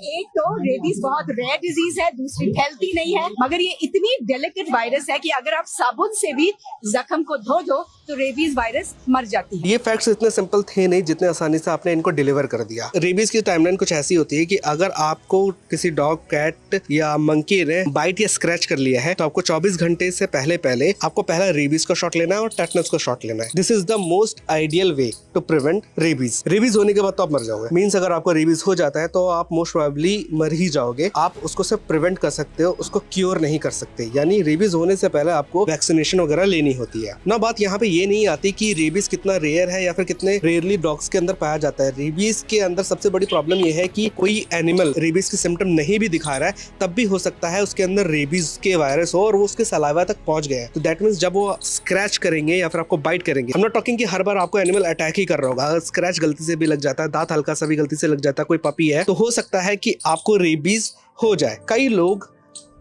एक तो रेबीज बहुत रेयर डिजीज है, दूसरी फैलती नहीं है, मगर ये इतनी डेलिकेट वायरस है कि अगर आप साबुन से भी जख्म को धो दो तो रेबीज वायरस मर जाती है। ये फैक्ट्स इतने सिंपल थे नहीं जितने आसानी से आपने इनको डिलीवर कर दिया। रेबीज की टाइमलाइन कुछ ऐसी होती है कि अगर आपको किसी डॉग, कैट या मंकी ने बाइट या स्क्रैच कर लिया है तो आपको 24 घंटे से पहले आपको पहला रेबीज का शॉट लेना है और टेटनस का शॉट लेना है। This is the most ideal way to prevent rabies. Rabies होने के बाद तो आप मर जाओगे। मीन्स अगर आपको रेबीज हो जाता है तो आप मोस्ट प्रोबेबली मर ही जाओगे। आप उसको सिर्फ प्रिवेंट कर सकते हो, उसको क्योर नहीं कर सकते। यानी रेबीज होने से पहले आपको वैक्सीनेशन वगैरह लेनी होती है ना। बात यहाँ पे ये नहीं आती कि रेबीज कितना रेयर है या फिर कितने रेयरली डॉग्स के अंदर पाया जाता है। रेबीज के अंदर सबसे बड़ी प्रॉब्लम ये है कि कोई एनिमल रेबीज के सिम्टम नहीं भी दिखा रहा है, तब भी हो सकता है उसके अंदर रेबीज के वायरस हो और वो उसके सलाइवा तक पहुंच गए। तो दैट मींस जब वो स्क्रैच करेंगे या फिर आपको बाइट करेंगे, हम नॉट टॉकिंग कि हर बार आपको एनिमल अटैक ही कर रहा होगा। अगर स्क्रैच गलती से भी लग जाता है, दांत हल्का सा भी गलती से लग जाता है, कोई पपी है, तो हो सकता है कि आपको रेबीज हो जाए। कई लोग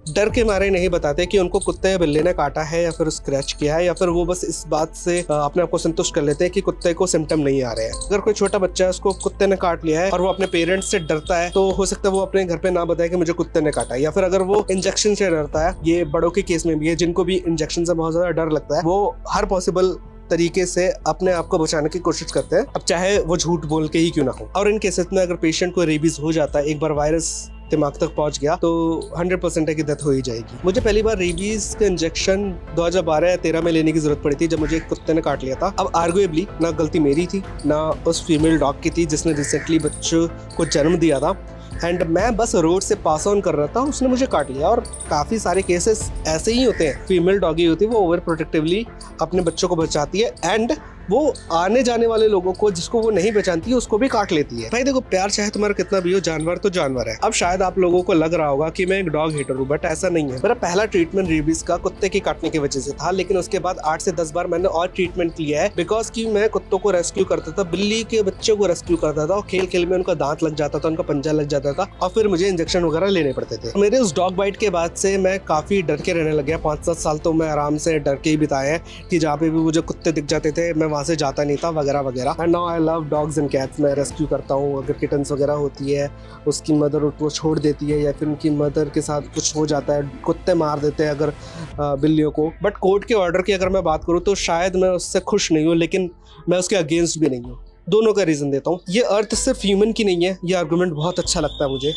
डर के मारे नहीं बताते कि उनको कुत्ते या बिल्ली ने काटा है या फिर स्क्रैच किया है, या फिर वो बस इस बात से अपने आप को संतुष्ट कर लेते हैं कि कुत्ते को सिम्टम नहीं आ रहे हैं। अगर कोई छोटा बच्चा है, उसको कुत्ते ने काट लिया है और वो अपने पेरेंट्स से डरता है, तो हो सकता है वो अपने घर पे ना बताए कि मुझे कुत्ते ने काटा है। या फिर अगर वो इंजेक्शन से डरता है, ये बड़ों के केस में भी है, जिनको भी इंजेक्शन से बहुत ज्यादा डर लगता है, वो हर पॉसिबल तरीके से अपने आप को बचाने की कोशिश करते हैं, अब चाहे वो झूठ बोल के ही क्यों ना हो। और इन केसेस में अगर पेशेंट को रेबीज हो जाता है, एक बार वायरस दिमाग तक पहुंच गया, तो 100% है कि डेथ हो ही जाएगी। मुझे पहली बार रेबीज का इंजेक्शन 2012 या 13 में लेने की जरूरत पड़ी थी, जब मुझे एक कुत्ते ने काट लिया था। अब आर्गुएबली ना गलती मेरी थी ना उस फीमेल डॉग की थी जिसने रिसेंटली बच्चों को जन्म दिया था। एंड मैं बस रोड से पास ऑन कर रहा था, उसने मुझे काट लिया। और काफ़ी सारे केसेस ऐसे ही होते हैं। फीमेल डॉगी होती है, वो ओवर प्रोटेक्टिवली अपने बच्चों को बचाती है एंड वो आने जाने वाले लोगों को, जिसको वो नहीं पहचानती है, उसको भी काट लेती है। भाई देखो, प्यार चाहे तुम्हारा कितना भी हो, जानवर तो जानवर है। अब शायद आप लोगों को लग रहा होगा कि मैं एक डॉग हेटर हूँ, बट ऐसा नहीं है। मेरा पहला ट्रीटमेंट रेबीज का कुत्ते के काटने की वजह से था, लेकिन उसके बाद 8 से 10 बार मैंने और ट्रीटमेंट लिया है, बिकॉज की मैं कुत्तों को रेस्क्यू करता था, बिल्ली के बच्चों को रेस्क्यू करता था, और खेल खेल में उनका दांत लग जाता था, उनका पंजा लग जाता था, और फिर मुझे इंजेक्शन वगैरह लेने पड़ते थे। मेरे उस डॉग बाइट के बाद से मैं काफी डर के रहने लग गया। 5-7 साल तो मैं आराम से डर के ही बिताए हैं, कि जहाँ पे भी मुझे कुत्ते दिख जाते थे मैं वहां से जाता नहीं था, वगैरह वगैरह। And now I love dogs and cats. मैं रेस्क्यू करता हूँ। अगर किटन्स वगैरह होती है, उसकी मदर उसको छोड़ देती है या फिर उनकी मदर के साथ कुछ हो जाता है, कुत्ते मार देते हैं अगर बिल्लियों को। बट कोर्ट के ऑर्डर की अगर मैं बात करूँ तो शायद मैं उससे खुश नहीं हूँ, लेकिन मैं उसके अगेंस्ट भी नहीं हूँ। दोनों का रीज़न देता हूँ। ये अर्थ सिर्फ ह्यूमन की नहीं है। ये आर्गूमेंट बहुत अच्छा लगता है मुझे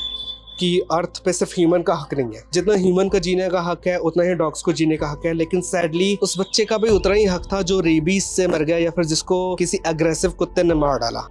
कि अर्थ पे सिर्फ ह्यूमन का हक नहीं है। जितना ह्यूमन का जीने का हक है, उतना ही डॉग्स को जीने का हक है। लेकिन सैडली उस बच्चे का भी उतना ही हक था जो रेबीज से मर गया या फिर जिसको किसी अग्रेसिव कुत्ते ने मार डाला।